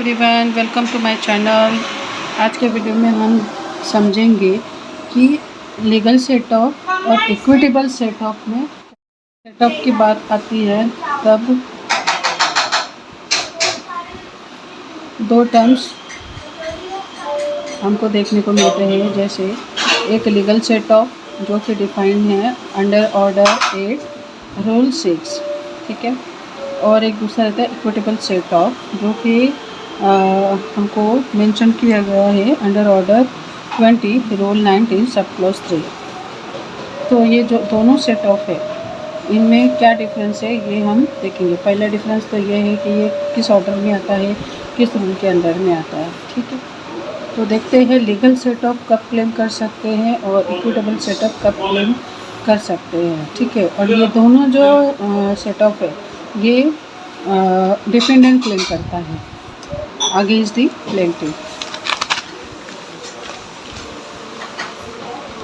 Everyone, welcome to my channel. आज के video में हम समझेंगे कि लीगल सेट ऑफ और इक्विटेबल सेट ऑफ में सेट ऑफ की बात आती है तब दो टर्म्स हमको देखने को मिलते हैं। जैसे एक लीगल सेट ऑफ जो कि डिफाइंड है अंडर ऑर्डर 8 रूल 6, ठीक है, और एक दूसरा रहता है इक्विटेबल सेट ऑफ जो कि हमको मेंशन किया गया है under order 20 rule 19 sub clause 3। तो ये जो दोनों सेट ऑफ है इनमें क्या डिफरेंस है ये हम देखेंगे। पहला डिफरेंस तो ये है कि ये किस ऑर्डर में आता है, किस रूल के अंदर में आता है, ठीक है। तो देखते हैं लीगल सेट ऑफ कब क्लेम कर सकते हैं और इक्विटेबल सेट ऑफ कब क्लेम कर सकते हैं, ठीक है। और ये दोनों जो सेट ऑफ है ये डिफेंडेंट क्लेम करता है against the plaintiff.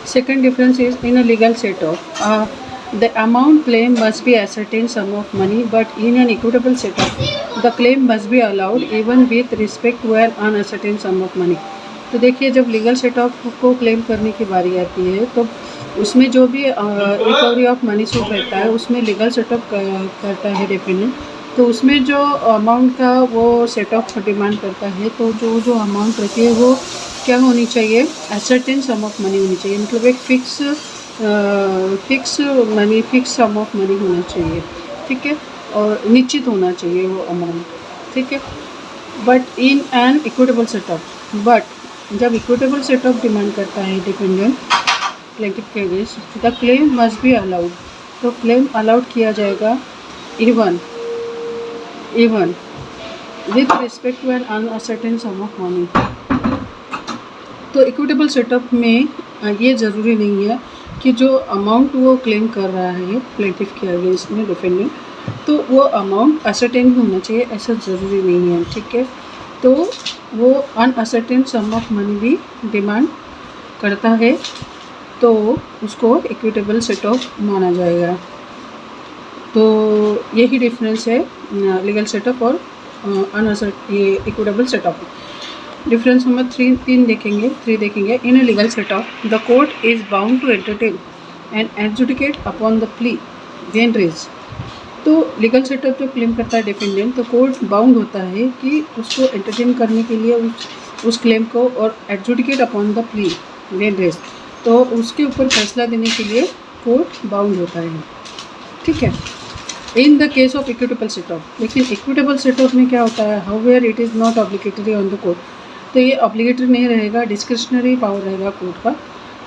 Second difference is in a legal set off the amount claim must be a certain sum of money, but in an equitable set off the claim must be allowed even with respect to an uncertain sum of money। तो देखिए जब legal set of को claim करने की बारी आती है तो उसमें जो भी रिकवरी ऑफ मनी सूट रहता है उसमें लीगल सेट ऑफ करता है डिफेंडेंट। तो उसमें जो अमाउंट का वो सेट ऑफ डिमांड करता है तो जो अमाउंट रहती है वो क्या होनी चाहिए, सर्टेन सम ऑफ मनी होनी चाहिए। मतलब एक फिक्स सम ऑफ मनी होना चाहिए, ठीक है, और निश्चित होना चाहिए वो अमाउंट, ठीक है। But in an equitable set off, but जब इक्विटेबल सेट ऑफ डिमांड करता है डिपेंडेंट प्लेंटिफ के against the claim must be allowed, तो क्लेम अलाउड किया जाएगा even with respect to an uncertain sum of money. तो इक्विटेबल सेटअप में ये ज़रूरी नहीं है कि जो अमाउंट वो क्लेम कर रहा है प्लेंटिफ के अगेंस्ट में डिफेंडेंट तो वो अमाउंट असर्टेन होना चाहिए, ऐसा ज़रूरी नहीं है, ठीक है। तो वो अनअसर्टेन सम ऑफ मनी भी डिमांड करता है तो उसको इक्विटेबल सेट ऑफ माना जाएगा। तो यही डिफरेंस है लीगल सेटअप और ये इक्विटेबल सेटअप। डिफरेंस नंबर 3 देखेंगे। In a legal set off the court is bound to entertain and adjudicate upon the plea when raise. तो लीगल सेटअप जो क्लेम करता है डिफेंडेंट तो कोर्ट बाउंड होता है कि उसको एंटरटेन करने के लिए उस क्लेम को और adjudicate upon the plea when raise, तो उसके ऊपर फैसला देने के लिए कोर्ट बाउंड होता है, ठीक है। In the case of equitable set of, लेकिन इक्विटेबल सेट ऑफ में क्या होता है, however it is not obligatory on the court, तो ये ऑब्लिगेटरी नहीं रहेगा, डिस्क्रिशनरी पावर रहेगा कोर्ट का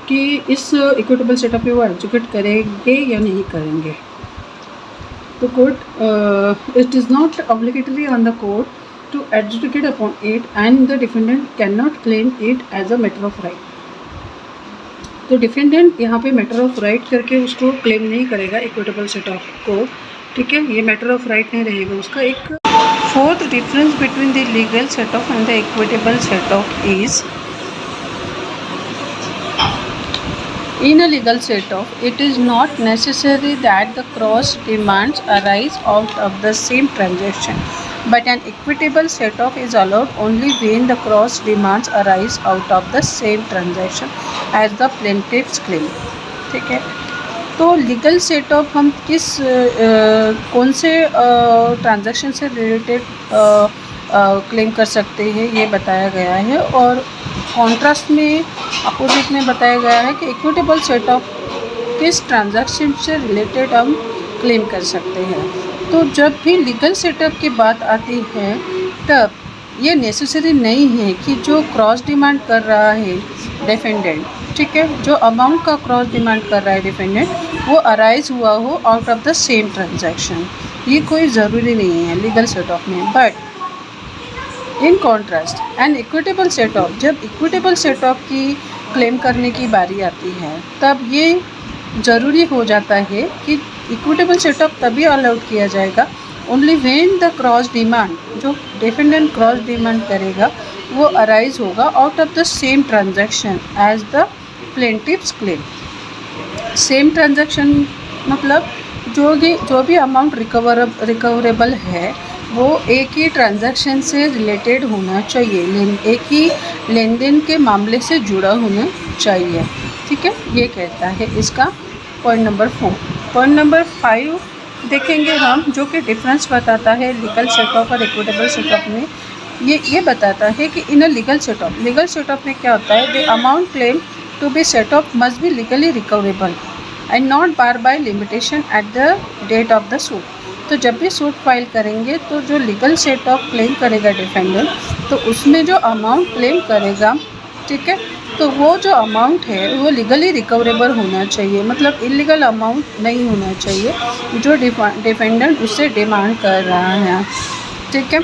कि इस इक्विटेबल सेटअप पे वो एग्जीक्यूट करेंगे या नहीं करेंगे। तो court it is not obligatory on the court to adjudicate upon it and the defendant can not claim it as a matter of right. तो डिफेंडेंट यहाँ पे मैटर ऑफ राइट करके उसको क्लेम नहीं करेगा इक्विटेबल सेट ऑफ को, ठीक है, ये मैटर ऑफ राइट नहीं रहेगा उसका। एक fourth difference between the legal set of and the equitable set of is in a legal set off it is not necessary that the cross demands arise out of the same transaction, but an equitable set off is allowed only when the cross demands arise out of the same transaction as the plaintiff's claim, ठीक है। तो legal set of हम किस कौन से transaction से related claim कर सकते हैं ये बताया गया है, और कॉन्ट्रास्ट में अपोजिट में बताया गया है कि इक्विटेबल सेट ऑफ किस ट्रांजैक्शन से रिलेटेड हम क्लेम कर सकते हैं। तो जब भी लीगल सेटअप की बात आती है तब ये नेसेसरी नहीं है कि जो क्रॉस डिमांड कर रहा है डिफेंडेंट, ठीक है, जो अमाउंट का क्रॉस डिमांड कर रहा है डिफेंडेंट वो अराइज हुआ हो out of the same transaction, ये कोई ज़रूरी नहीं है लीगल सेट ऑफ में। But in contrast an equitable set off, जब इक्विटेबल सेट ऑफ की क्लेम करने की बारी आती है तब ये ज़रूरी हो जाता है कि इक्विटेबल सेट ऑफ तभी अलाउड किया जाएगा only when the cross demand, जो डिफेंडेंट क्रॉस डिमांड करेगा वो अराइज होगा out of the same transaction as the plaintiff's claim. Same transaction मतलब जो भी अमाउंट रिकवरेबल है वो एक ही ट्रांजैक्शन से रिलेटेड होना चाहिए, एक ही लेन देन के मामले से जुड़ा होना चाहिए। ठीक है, ये कहता है इसका पॉइंट नंबर 4। पॉइंट नंबर 5 देखेंगे हम, जो कि डिफरेंस बताता है लीगल सेटअप और इक्विटेबल सेटअप में। ये बताता है कि इन अ लीगल सेटअप में क्या होता है, the amount claim to be setup must be legally recoverable and not bar by limitation at the date of the suit. तो जब भी सूट फाइल करेंगे तो जो लीगल सेटअप क्लेम करेगा डिफेंडेंट, तो उसमें जो अमाउंट क्लेम करेगा, ठीक है, तो वो जो अमाउंट है वो लीगली रिकवरेबल होना चाहिए, मतलब इलीगल अमाउंट नहीं होना चाहिए जो डिफेंडेंट उससे डिमांड कर रहा है। ठीक है,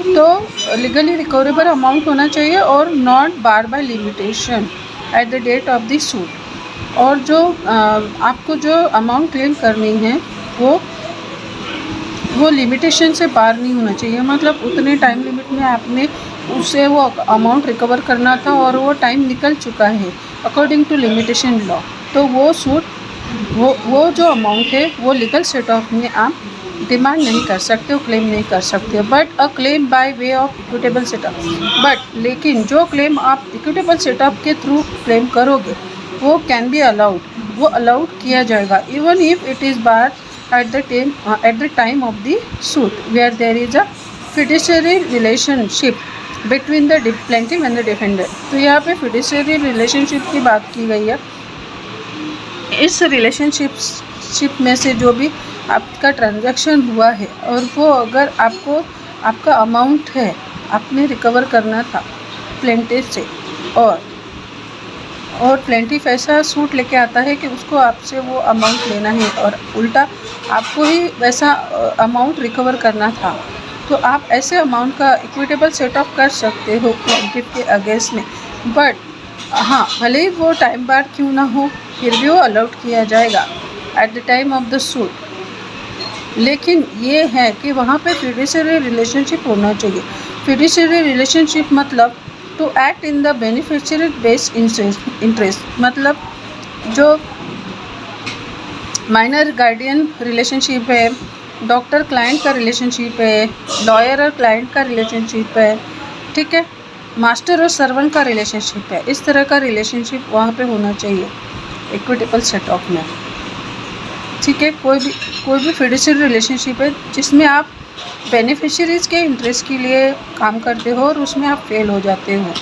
तो लीगली रिकवरेबल अमाउंट होना चाहिए और not bar by limitation at the date of the suit. और जो आपको जो अमाउंट क्लेम करनी है वो लिमिटेशन से पार नहीं होना चाहिए, मतलब उतने टाइम लिमिट में आपने उससे वो अमाउंट रिकवर करना था और वो टाइम निकल चुका है अकॉर्डिंग टू लिमिटेशन लॉ। तो वो सूट वो जो अमाउंट है वो लीगल सेटअप में आप डिमांड नहीं कर सकते हो, क्लेम नहीं कर सकते हो। But a claim by way of equitable setup, लेकिन जो क्लेम आप इक्विटेबल सेटअप के थ्रू क्लेम करोगे वो कैन बी अलाउड, वो अलाउड किया जाएगा even if it is bar at the time of the suit where there is a fiduciary relationship between the plaintiff and the defendant। तो यहाँ पे fiduciary relationship की बात की गई है। इस रिलेशनशिप में से जो भी आपका ट्रांजैक्शन हुआ है और वो अगर आपका अमाउंट है आपने रिकवर करना था प्लेंटिफ से, और प्लेंटिफ ऐसा सूट लेके आता है कि उसको आपसे वो अमाउंट लेना है और उल्टा आपको ही वैसा अमाउंट रिकवर करना था, तो आप ऐसे अमाउंट का इक्विटेबल सेटअप कर सकते हो प्लेंटिफ के अगेंस्ट में। बट हाँ, भले ही वो टाइम बार क्यों ना हो फिर भी वो अलाउड किया जाएगा at the time of the suit. लेकिन ये है कि वहाँ पे फिड्यूशियरी रिलेशनशिप होना चाहिए। फिड्यूशियरी रिलेशनशिप मतलब to act in the beneficiary based interest, मतलब जो माइनर गार्डियन रिलेशनशिप है, डॉक्टर क्लाइंट का रिलेशनशिप है, लॉयर और क्लाइंट का रिलेशनशिप है, ठीक है, मास्टर और सर्वेंट का रिलेशनशिप है, इस तरह का रिलेशनशिप वहाँ पे होना चाहिए इक्विटेबल सेटअप में। ठीक है, कोई भी फिड्यूशियरी रिलेशनशिप है जिसमें आप बेनिफिशियरीज़ के इंटरेस्ट के लिए काम करते हो और उसमें आप फेल हो जाते हो,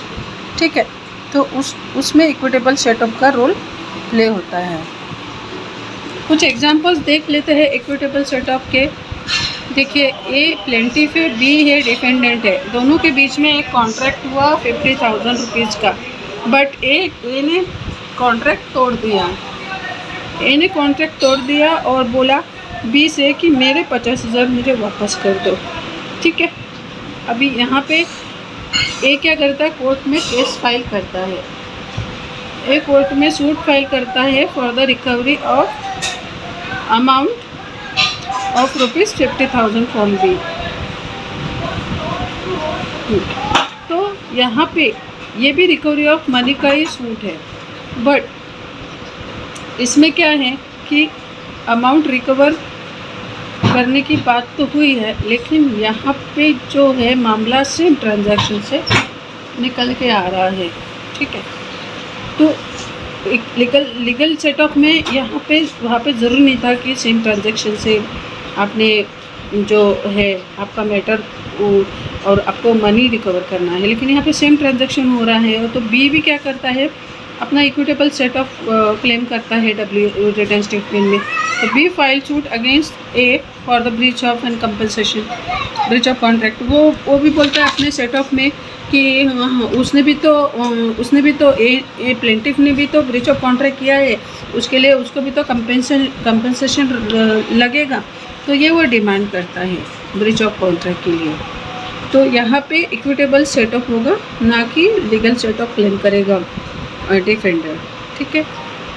ठीक है, तो उसमें इक्विटेबल सेटअप का रोल प्ले होता है। कुछ एग्जांपल्स देख लेते हैं इक्विटेबल सेटअप के। देखिए, ए प्लेंटिफ है, बी है डिफेंडेंट है, दोनों के बीच में एक कॉन्ट्रैक्ट हुआ 50,000 रुपीज़ का। बट ए ने कॉन्ट्रैक्ट तोड़ दिया, और बोला बी से कि मेरे 50,000 मुझे वापस कर दो। ठीक है, अभी यहाँ पे ए क्या करता है, कोर्ट में केस फाइल करता है। ए कोर्ट में सूट फाइल करता है for the recovery of amount of ₹50,000 from B. तो यहाँ पे ये भी रिकवरी ऑफ मनी का ही सूट है, बट इसमें क्या है कि अमाउंट रिकवर करने की बात तो हुई है, लेकिन यहाँ पे जो है मामला सेम ट्रांजैक्शन से निकल के आ रहा है। ठीक है, तो लीगल सेटअप में वहाँ पे ज़रूर नहीं था कि सेम ट्रांजैक्शन से आपने जो है आपका मैटर और आपको मनी रिकवर करना है, लेकिन यहाँ पे सेम ट्रांजैक्शन हो रहा है। तो बी भी क्या करता है, अपना इक्विटेबल सेटअप क्लेम करता है डब्ल्यू रिटर्न स्टेटमेंट में। तो B file suit against A for the breach of and compensation, breach of contract. वो भी बोलता है अपने सेटअप में कि उसने भी तो ए प्लेंटिफ ने भी तो ब्रीच ऑफ कॉन्ट्रैक्ट किया है, उसके लिए उसको भी तो कंपनसेशन लगेगा। तो ये वो डिमांड करता है ब्रीच ऑफ कॉन्ट्रैक्ट के लिए। तो यहाँ पे इक्विटेबल सेटअप होगा, ना कि लीगल सेटअप क्लेम करेगा डिफेंडर। ठीक है,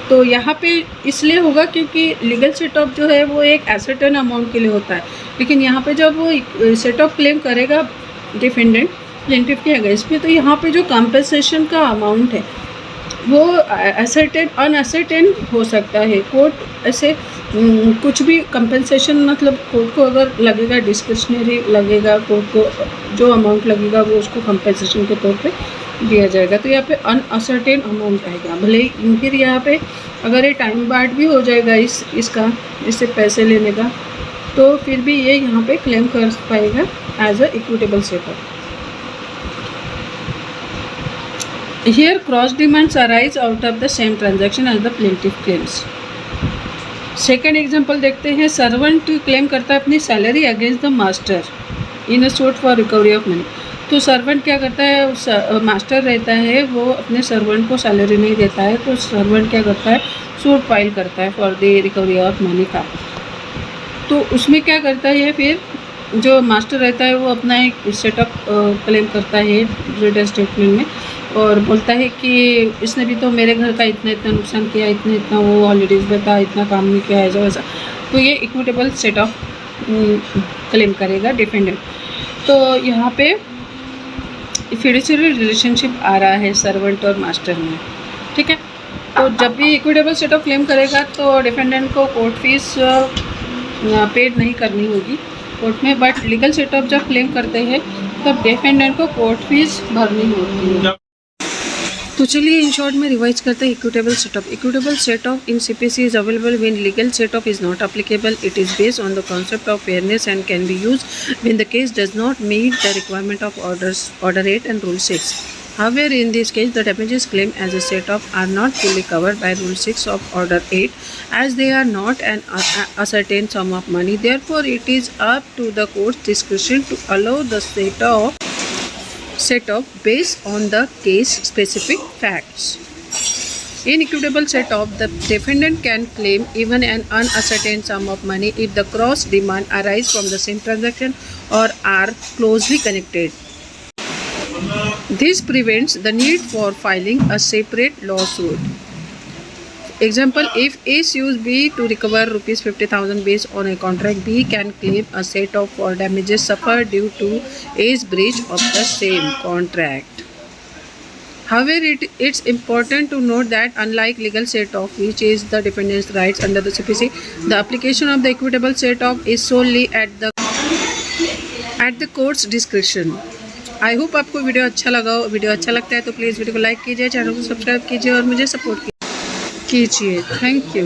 तो यहाँ पे इसलिए होगा क्योंकि लीगल सेटअप जो है वो एक एसर्टेन अमाउंट के लिए होता है, लेकिन यहाँ पे जब वो सेटअप क्लेम करेगा डिफेंडेंट प्लेंटिफ के अगेंस्ट में, तो यहाँ पे जो कंपनसेशन का अमाउंट है वो असर्टेन अनअसर्टेन हो सकता है। कोर्ट ऐसे कुछ भी कंपनसेशन, मतलब कोर्ट को अगर लगेगा डिस्क्रिशनरी लगेगा, कोर्ट को जो अमाउंट लगेगा वो उसको कंपनसेशन के तौर पे दिया जाएगा। तो यहाँ पे अनअसर्टेन अमाउंट आएगा। भले ही फिर यहाँ पे अगर ये टाइम बार्ड भी हो जाएगा इससे पैसे लेने का, तो फिर भी ये यहाँ पे क्लेम कर पाएगा as a equitable setup. Here cross demands arise out of the same transaction as the plaintiff claims. Second example देखते हैं। सर्वेंट क्लेम करता है अपनी salary against the master in a suit for recovery of money. तो servant क्या करता है, master रहता है, वो अपने सर्वेंट को सैलरी नहीं देता है, तो सर्वेंट क्या करता है, सूट फाइल करता है for the recovery of money का। तो उसमें क्या करता है, फिर जो मास्टर रहता है वो अपना एक सेटअप क्लेम करता है रिटर्न स्टेटमेंट में, और बोलता है कि इसने भी तो मेरे घर का इतना इतना नुकसान किया, इतना इतना वो हॉलीडेज़ में था, इतना काम नहीं किया, ऐसा वैसा। तो ये इक्विटेबल सेटअप क्लेम करेगा डिफेंडेंट। तो यहाँ पे फिडुशियरी रिलेशनशिप आ रहा है सर्वेंट और मास्टर में, ठीक है। तो जब भी इक्विटेबल सेटअप क्लेम करेगा तो डिफेंडेंट को कोर्ट फीस पेड नहीं करनी होगी कोर्ट में, बट लीगल सेटअप जब क्लेम करते हैं तब डिफेंडेंट को कोर्ट फीस भरनी होती है। तो चलिए इन शॉर्ट में रिवाइज करते हैं equitable setup. Equitable setup in CPC is available when legal setup is not applicable. It is based on the concept of fairness and can be used when the case does not meet the requirement of Order 8 and Rule 6. However, in this case, the damages claimed as a setup are not fully covered by Rule 6 of Order 8 as they are not an ascertained sum of money. Therefore, it is up to the court's discretion to allow the setup based on the case specific facts. In equitable setup, the defendant can claim even an unascertained sum of money if the cross demand arise from the same transaction or are closely connected. This prevents the need for filing a separate lawsuit. Example, if A sues B to recover rupees 50,000 based on a contract, B can claim a set-off for damages suffered due to A's breach of the same contract. However, it's important to note that unlike legal set-off, which is the defendant's rights under the CPC, the application of the equitable set-off is solely at the court's discretion. I hope आपको video अच्छा लगा हो। Video अच्छा लगता है तो please video को like कीजिए, चैनल को सब्सक्राइब कीजिए और मुझे सपोर्ट कीजिए। Thank you.